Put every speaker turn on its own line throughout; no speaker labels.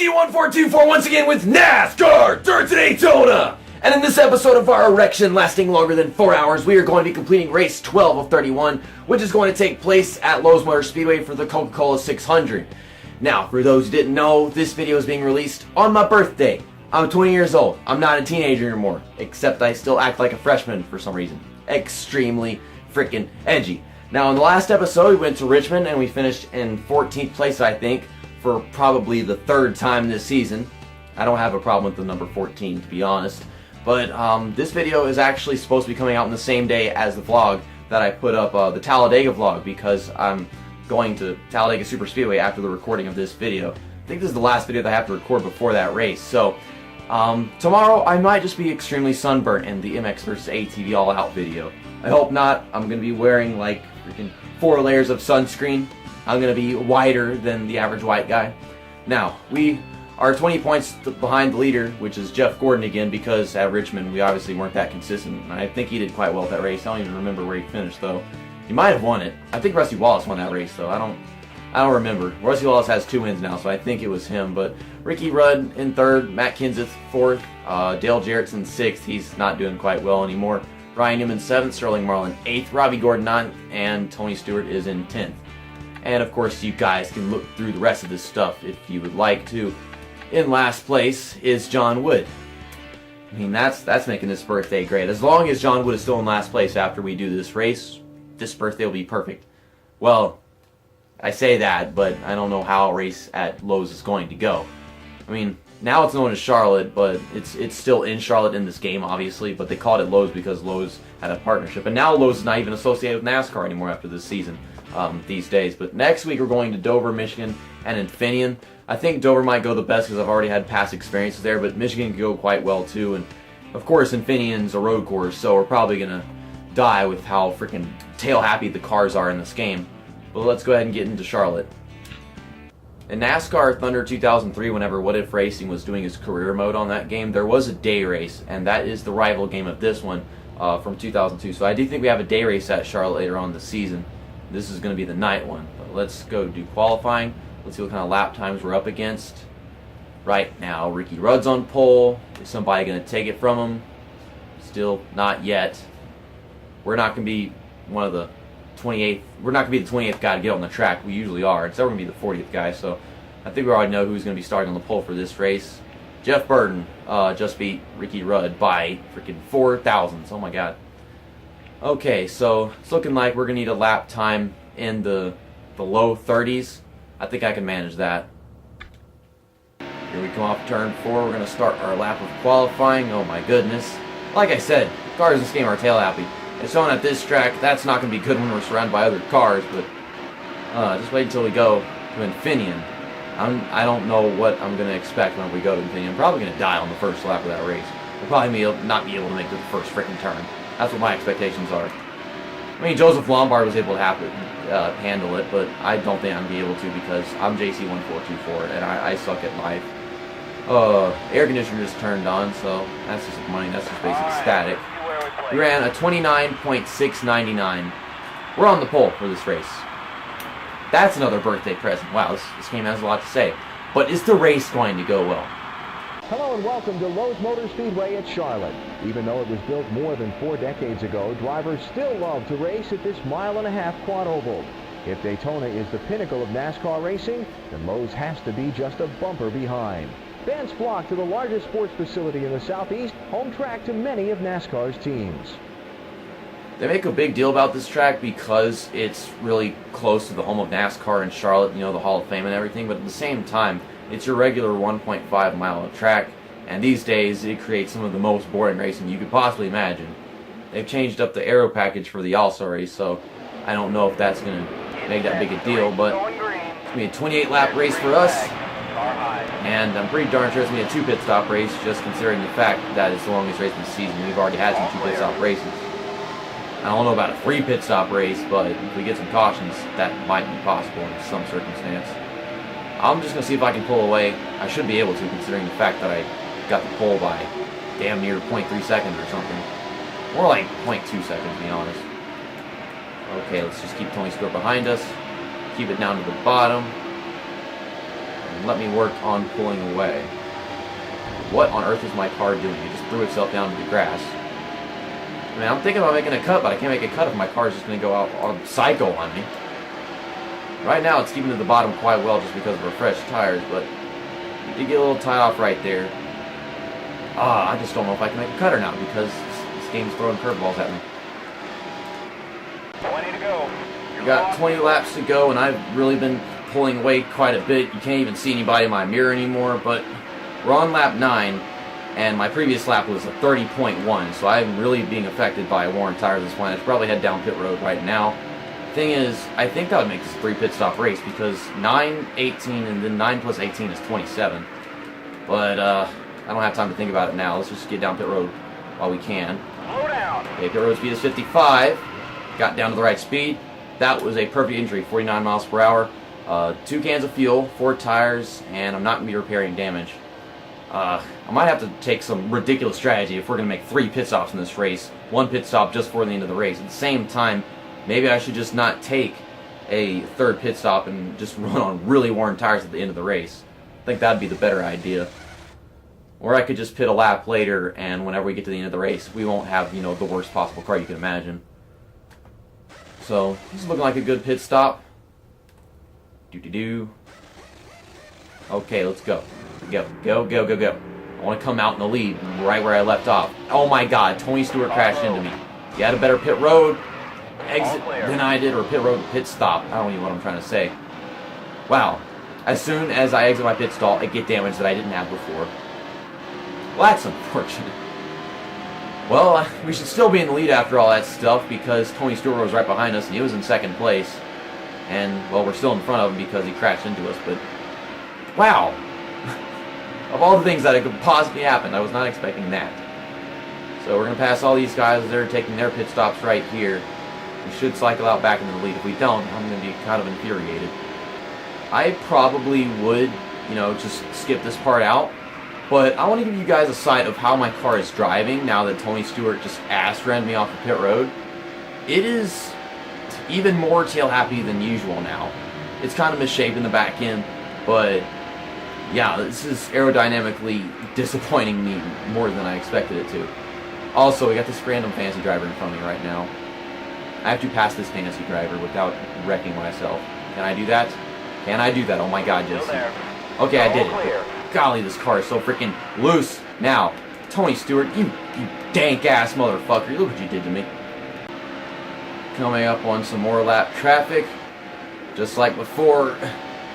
JC1424 once again with NASCAR Dirt to Daytona! And in this episode of our erection lasting longer than 4 hours, we are going to be completing race 12 of 31, which is going to take place at Lowe's Motor Speedway for the Coca-Cola 600. Now, for those who didn't know, this video is being released on my birthday. I'm 20 years old. I'm not a teenager anymore, except I still act like a freshman for some reason. Extremely freaking edgy. Now, in the last episode, we went to Richmond and we finished in 14th place, I think, for probably the third time this season. I don't have a problem with the number 14, to be honest. But this video is actually supposed to be coming out on the same day as the vlog that I put up, the Talladega vlog, because I'm going to Talladega Super Speedway after the recording of this video. I think this is the last video that I have to record before that race. So tomorrow I might just be extremely sunburnt in the MX vs. ATV All Out video. I hope not. I'm going to be wearing like freaking 4 layers of sunscreen. I'm going to be whiter than the average white guy. Now, we are 20 points behind the leader, which is Jeff Gordon again, because at Richmond we obviously weren't that consistent. I think he did quite well at that race. I don't even remember where he finished though. He might have won it. I think Rusty Wallace won that race though. I don't remember. Rusty Wallace has 2 wins now, so I think it was him. But Ricky Rudd in 3rd, Matt Kenseth 4th, Dale Jarrett's in 6th. He's not doing quite well anymore. Ryan Newman 7th, Sterling Marlin 8th, Robbie Gordon 9th, and Tony Stewart is in 10th. And of course, you guys can look through the rest of this stuff if you would like to. In last place is John Wood. I mean, that's making this birthday great. As long as John Wood is still in last place after we do this race, this birthday will be perfect. Well, I say that, but I don't know how a race at Lowe's is going to go. I mean, now it's known as Charlotte, but it's still in Charlotte in this game, obviously, but they called it Lowe's because Lowe's had a partnership. And now Lowe's is not even associated with NASCAR anymore after this season, these days. But next week we're going to Dover, Michigan, and Infineon. I think Dover might go the best because I've already had past experiences there, but Michigan can go quite well too. And of course, Infineon's a road course, so we're probably going to die with how freaking tail happy the cars are in this game. But let's go ahead and get into Charlotte. In NASCAR Thunder 2003, whenever What If Racing was doing his career mode on that game, there was a day race, and that is the rival game of this one from 2002. So I do think we have a day race at Charlotte later on this season. This is going to be the night one. But let's go do qualifying. Let's see what kind of lap times we're up against. Right now, Ricky Rudd's on pole. Is somebody going to take it from him? Still not yet. We're not going to be one of the 28th. We're not going to be the 28th guy to get on the track. We usually are. Instead, we're going to be the 40th guy. So I think we already know who's going to be starting on the pole for this race. Jeff Burton just beat Ricky Rudd by freaking 4 thousandths. Oh my God. Okay, so it's looking like we're going to need a lap time in the low 30s. I think I can manage that. Here we come off turn 4. We're going to start our lap of qualifying. Oh my goodness. Like I said, cars in this game are tail happy. It's showing at this track, that's not going to be good when we're surrounded by other cars, but just wait until we go to Infineon. I don't know what I'm going to expect when we go to Infineon. I'm probably going to die on the first lap of that race. We'll probably not be able to make it to the first freaking turn. That's what my expectations are. I mean, Joseph Lombard was able to handle it, but I don't think I'm going to be able to because I'm JC1424 and I suck at life. Air conditioner just turned on, so that's just money. That's just basic static. We ran a 29.699. We're on the pole for this race. That's another birthday present. Wow, this game has a lot to say. But is the race going to go well?
Hello and welcome to Lowe's Motor Speedway at Charlotte. Even though it was built more than 4 decades ago, drivers still love to race at this 1.5-mile quad oval. If Daytona is the pinnacle of NASCAR racing, then Lowe's has to be just a bumper behind. Fans flock to the largest sports facility in the Southeast, home track to many of NASCAR's teams.
They make a big deal about this track because it's really close to the home of NASCAR in Charlotte, you know, the Hall of Fame and everything, but at the same time, it's your regular 1.5-mile track, and these days it creates some of the most boring racing you could possibly imagine. They've changed up the aero package for the All-Star race, so I don't know if that's going to make that big a deal, but it's going to be a 28-lap race for us, and I'm pretty darn sure it's going to be a 2 pit stop race, just considering the fact that it's the longest race in the season. We've already had some 2 pit stop races. I don't know about a 3 pit stop race, but if we get some cautions, that might be possible in some circumstance. I'm just going to see if I can pull away. I should be able to, considering the fact that I got the pole by damn near 0.3 seconds or something. More like 0.2 seconds, to be honest. Okay, let's just keep Tony Stewart behind us. Keep it down to the bottom. and let me work on pulling away. What on earth is my car doing? It just threw itself down to the grass. I mean, I'm thinking about making a cut, but I can't make a cut if my car is just going to go out on psycho on me. Right now, it's keeping to the bottom quite well just because of our fresh tires, but you did get a little tie off right there. I just don't know if I can make a cut or not because this game's throwing curveballs at me.
20 to go.
We got 20 laps to go, and I've really been pulling away quite a bit. You can't even see anybody in my mirror anymore, but we're on lap 9, and my previous lap was a 30.1, so I'm really being affected by worn tires at this point. I should probably head down pit road right now. Thing is, I think that would make this a 3 pit stop race because 9, 18, and then 9 plus 18 is 27. But I don't have time to think about it now. Let's just get down pit road while we can.
Slow down.
Okay, pit road speed is 55. Got down to the right speed. That was a perfect entry, 49 miles per hour. 2 cans of fuel, 4 tires, and I'm not going to be repairing damage. I might have to take some ridiculous strategy if we're going to make 3 pit stops in this race. 1 pit stop just for the end of the race. At the same time, maybe I should just not take a 3rd pit stop and just run on really worn tires at the end of the race. I think that'd be the better idea. Or I could just pit a lap later, and whenever we get to the end of the race, we won't have, you know, the worst possible car you can imagine. So, this is looking like a good pit stop. Do-do-do. Okay, let's go. Go, go, go, go, go. I want to come out in the lead, right where I left off. Oh my god, Tony Stewart crashed into me. He had a better pit road exit than I did, or pit road pit stop. I don't even know what I'm trying to say. Wow. As soon as I exit my pit stall, I get damage that I didn't have before. Well, that's unfortunate. Well, we should still be in the lead after all that stuff because Tony Stewart was right behind us and he was in 2nd place. And, well, we're still in front of him because he crashed into us, but... Wow! Of all the things that could possibly happen, I was not expecting that. So we're going to pass all these guys. They're taking their pit stops right here. We should cycle out back into the lead. If we don't, I'm going to be kind of infuriated. I probably would, you know, just skip this part out. But I want to give you guys a sight of how my car is driving now that Tony Stewart just ass-rammed me off the pit road. It is even more tail-happy than usual now. It's kind of misshapen in the back end, but yeah, this is aerodynamically disappointing me more than I expected it to. Also, we got this random fantasy driver in front of me right now. I have to pass this fantasy driver without wrecking myself. Can I do that? Can I do that? Oh my god, yes. Okay, I did it. Golly, this car is so freaking loose. Now, Tony Stewart, you dank-ass motherfucker. Look what you did to me. Coming up on some more lap traffic. Just like before,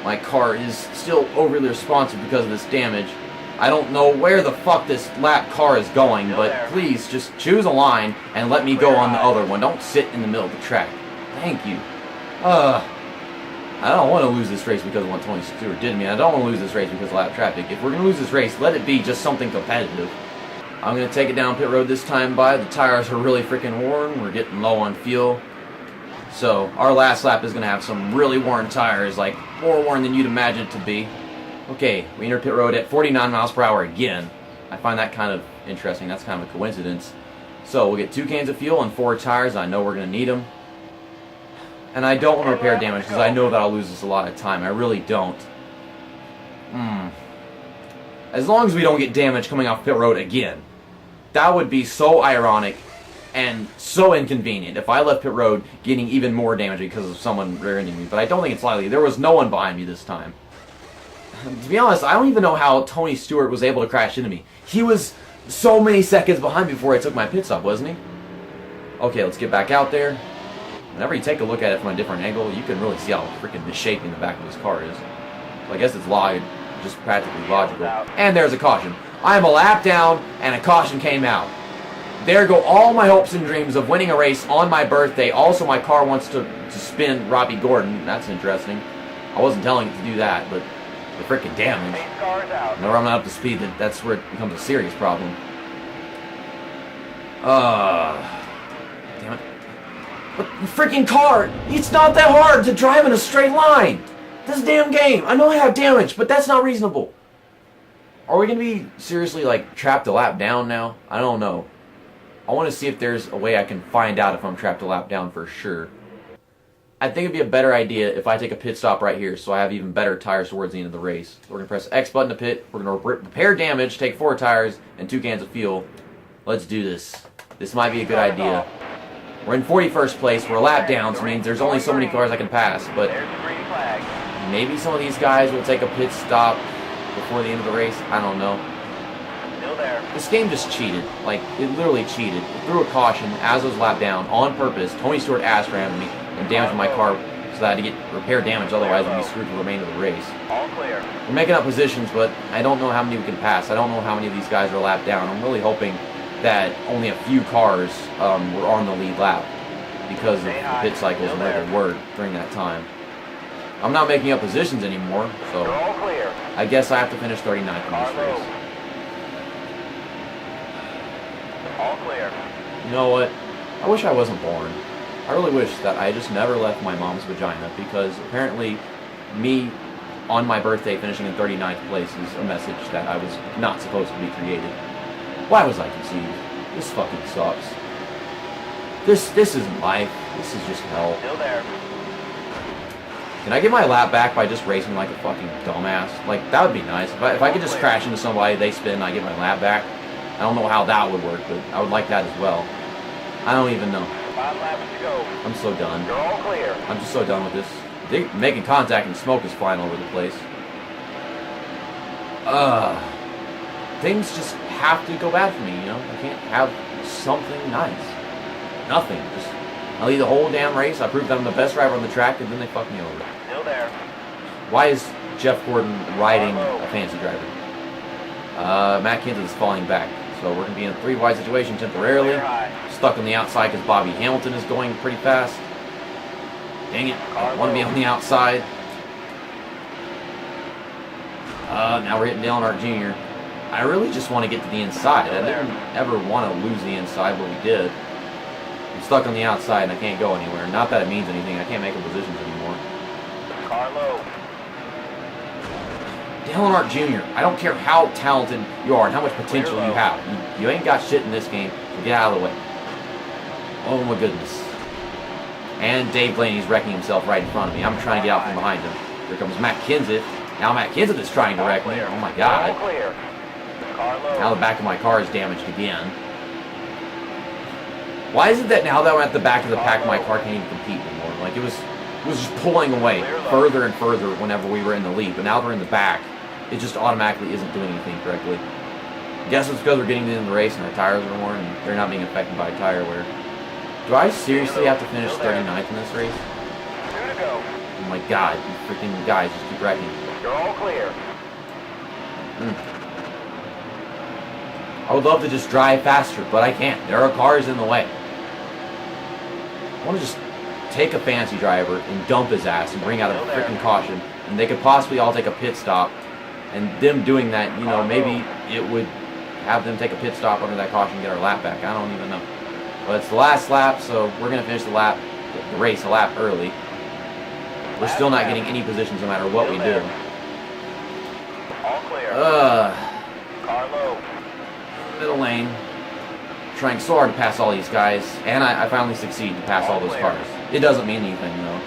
my car is still overly responsive because of this damage. I don't know where the fuck this lap car is going, but please just choose a line and let me go on the other one. Don't sit in the middle of the track. Thank you. I don't want to lose this race because of what Tony Stewart did to me. I don't want to lose this race because of lap traffic. If we're going to lose this race, let it be just something competitive. I'm going to take it down pit road this time by. The tires are really freaking worn. We're getting low on fuel. So our last lap is going to have some really worn tires, like more worn than you'd imagine it to be. Okay, we entered pit road at 49 miles per hour again. I find that kind of interesting. That's kind of a coincidence. So we'll get 2 cans of fuel and 4 tires. I know we're going to need them. And I don't want to repair damage because I know that I'll lose this a lot of time. I really don't. As long as we don't get damage coming off pit road again. That would be so ironic and so inconvenient if I left pit road getting even more damage because of someone rear-ending me. But I don't think it's likely. There was no one behind me this time. To be honest, I don't even know how Tony Stewart was able to crash into me. He was so many seconds behind before I took my pit stop, wasn't he? Okay, let's get back out there. Whenever you take a look at it from a different angle, you can really see how freaking misshapen the back of this car is. So I guess it's just practically logical. And there's a caution. I am a lap down, and a caution came out. There go all my hopes and dreams of winning a race on my birthday. Also, my car wants to spin Robbie Gordon. That's interesting. I wasn't telling it to do that, but the freaking damage. Whenever I'm not up to speed, that's where it becomes a serious problem. Damn it. But the freaking car, it's not that hard to drive in a straight line. This damn game. I know I have damage, but that's not reasonable. Are we going to be seriously, like, trapped a lap down now? I don't know. I want to see if there's a way I can find out if I'm trapped a lap down for sure. I think it'd be a better idea if I take a pit stop right here so I have even better tires towards the end of the race. We're going to press X button to pit. We're going to repair damage, take 4 tires, and 2 cans of fuel. Let's do this. This might be a good idea. We're in 41st place. We're a lap down, so it means there's only so many cars I can pass. But maybe some of these guys will take a pit stop before the end of the race. I don't know. This game just cheated. Like, it literally cheated. It threw a caution as I was lap down on purpose. Tony Stewart ass rammed me and damaged my car so that I had to get repair damage, otherwise we'd be screwed for the remainder of the race.
All clear.
We're making up positions, but I don't know how many we can pass. I don't know how many of these guys are lap down. I'm really hoping that only a few cars were on the lead lap because of the pit cycles and where they were during that time. I'm not making up positions anymore, so
You're all clear.
I guess I have to finish 39th in this race.
All clear.
You know what? I wish I wasn't born. I really wish that I just never left my mom's vagina, because apparently me on my birthday finishing in 39th place is a message that I was not supposed to be created. Why was I conceived? This fucking sucks. This isn't life. This is just hell.
Still there.
Can I get my lap back by just racing like a fucking dumbass? Like, that would be nice. If I could just crash into somebody, they spin, and I get my lap back. I don't know how that would work, but I would like that as well. I don't even know.
5 laps to go.
I'm so done.
You're all clear.
I'm just so done with this. Making contact and smoke is flying all over the place. Things just have to go bad for me, you know? I can't have something nice. Nothing. Just, I lead the whole damn race. I prove that I'm the best driver on the track, and then they fuck me over.
Still there.
Why is Jeff Gordon riding a fancy driver? Matt Kenseth is falling back. So we're going to be in a 3 wide situation temporarily. Stuck on the outside because Bobby Hamilton is going pretty fast. Dang it. I want to be on the outside. Now we're hitting Dale Earnhardt Jr. I really just want to get to the inside. I didn't ever want to lose the inside, but we did. I'm stuck on the outside and I can't go anywhere. Not that it means anything. I can't make up positions anymore.
Car low.
Dale Earnhardt Jr., I don't care how talented you are and how much potential you have. You ain't got shit in this game, so get out of the way. Oh my goodness. And Dave Blaney's wrecking himself right in front of me. I'm trying to get out from behind him. Here comes Matt Kenseth. Now Matt Kenseth is trying to wreck me. Oh my god.
All clear. Car low.
Now the back of my car is damaged again. Why is it that now that I'm at the back of the pack, my car can't even compete anymore? Like, it was just pulling away further and further whenever we were in the lead. But now we're in the back, it just automatically isn't doing anything correctly. Guess it's because we're getting into the race and our tires are worn and they're not being affected by tire wear. Do I seriously have to finish 39th in this race?
2 to go.
Oh my god, you freaking guys just keep wrecking.
You're all clear.
I would love to just drive faster, but I can't. There are cars in the way. I want to just take a fancy driver and dump his ass and bring out a freaking caution, and they could possibly all take a pit stop. And them doing that, you know, maybe it would have them take a pit stop under that caution and get our lap back. I don't even know. But it's the last lap, so we're going to finish the race a lap early. We're still not getting any positions no matter what we do.
All clear. Car low.
Middle lane. Trying so hard to pass all these guys, and I finally succeed to pass all those cars. It doesn't mean anything, though.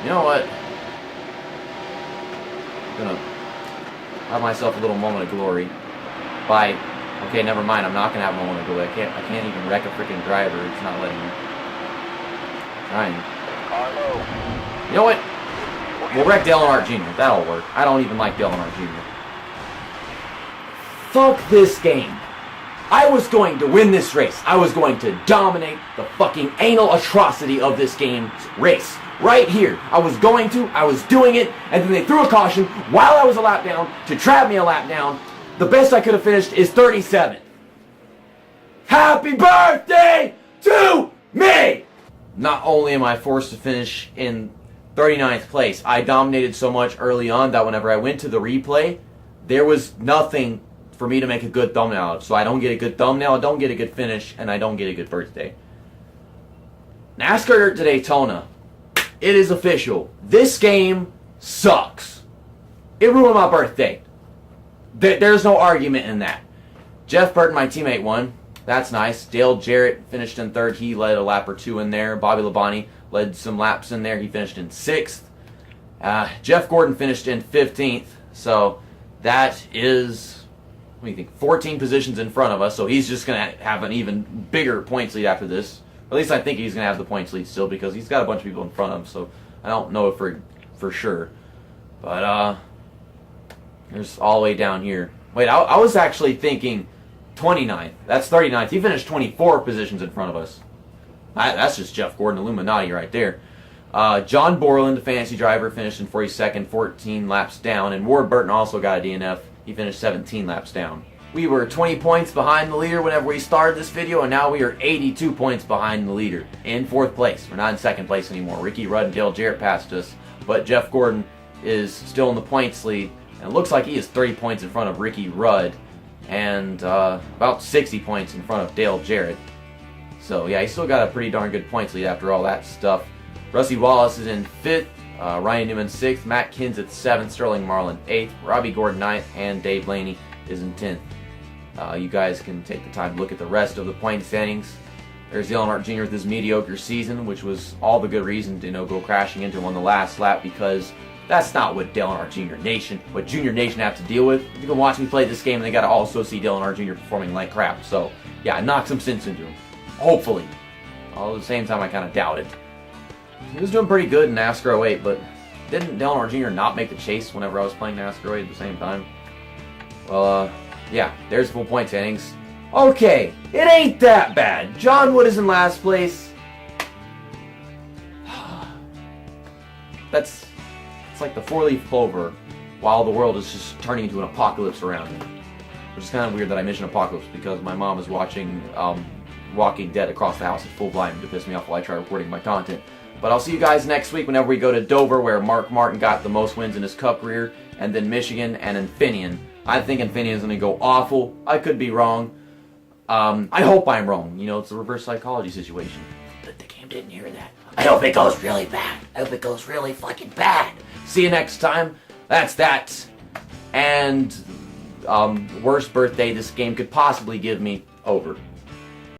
You know what? I'm gonna have myself a little moment of glory by... Okay, never mind. I'm not gonna have a moment of glory. I can't even wreck a freaking driver. It's not letting me. Trying.
Car low.
You know what? We'll wreck Dale Earnhardt Jr. That'll work. I don't even like Dale Earnhardt Jr. Fuck this game. I was going to win this race. I was going to dominate the fucking anal atrocity of this game's race. Right here. I was doing it, and then they threw a caution while I was a lap down to trap me a lap down. The best I could have finished is 37th. Happy birthday to me! Not only am I forced to finish in 39th place, I dominated so much early on that whenever I went to the replay, there was nothing for me to make a good thumbnail. So I don't get a good thumbnail, I don't get a good finish, and I don't get a good birthday. NASCAR Dirt to Daytona. It is official. This game sucks. It ruined my birthday. There's no argument in that. Jeff Burton, my teammate, won. That's nice. Dale Jarrett finished in third. He led a lap or two in there. Bobby Labonte led some laps in there. He finished in 6th. Jeff Gordon finished in 15th. So that is, what do you think, 14 positions in front of us. So he's just going to have an even bigger points lead after this. At least I think he's going to have the points lead still because he's got a bunch of people in front of him. So I don't know for sure. But there's all the way down here. Wait, I was actually thinking 29th. That's 39th. He finished 24 positions in front of us. That's just Jeff Gordon Illuminati right there. John Borland, the fantasy driver, finished in 42nd, 14 laps down. And Ward Burton also got a DNF. He finished 17 laps down. We were 20 points behind the leader whenever we started this video, and now we are 82 points behind the leader in 4th place. We're not in 2nd place anymore. Ricky Rudd and Dale Jarrett passed us, but Jeff Gordon is still in the points lead, and it looks like he is 30 points in front of Ricky Rudd and about 60 points in front of Dale Jarrett. So yeah, he's still got a pretty darn good points lead after all that stuff. Rusty Wallace is in 5th, Ryan Newman 6th, Matt Kenseth 7th, Sterling Marlin 8th, Robbie Gordon 9th, and Dave Blaney is in 10th. You guys can take the time to look at the rest of the point standings. There's Dale Earnhardt Jr. with his mediocre season, which was all the good reason to go crashing into him on the last lap, because that's not what Dale Earnhardt Jr. Nation, what Junior Nation have to deal with. You can watch me play this game and they got to also see Dale Earnhardt Jr. performing like crap. So yeah, knock some sense into him. Hopefully. Although at the same time I kind of doubt it. He was doing pretty good in NASCAR 08, but didn't Dale Earnhardt Jr. not make the chase whenever I was playing NASCAR 08 at the same time? Well, yeah, there's full point standings. Okay, it ain't that bad. John Wood is in last place. It's like the 4-leaf clover while the world is just turning into an apocalypse around me. Which is kind of weird that I mention apocalypse because my mom is watching Walking Dead across the house at full volume to piss me off while I try recording my content. But I'll see you guys next week whenever we go to Dover, where Mark Martin got the most wins in his Cup career, and then Michigan and Infineon. I think Infineon's going to go awful. I could be wrong. I hope I'm wrong. You know, it's a reverse psychology situation. But the game didn't hear that. I hope it goes really bad. I hope it goes really fucking bad. See you next time. That's that. And worst birthday this game could possibly give me, over.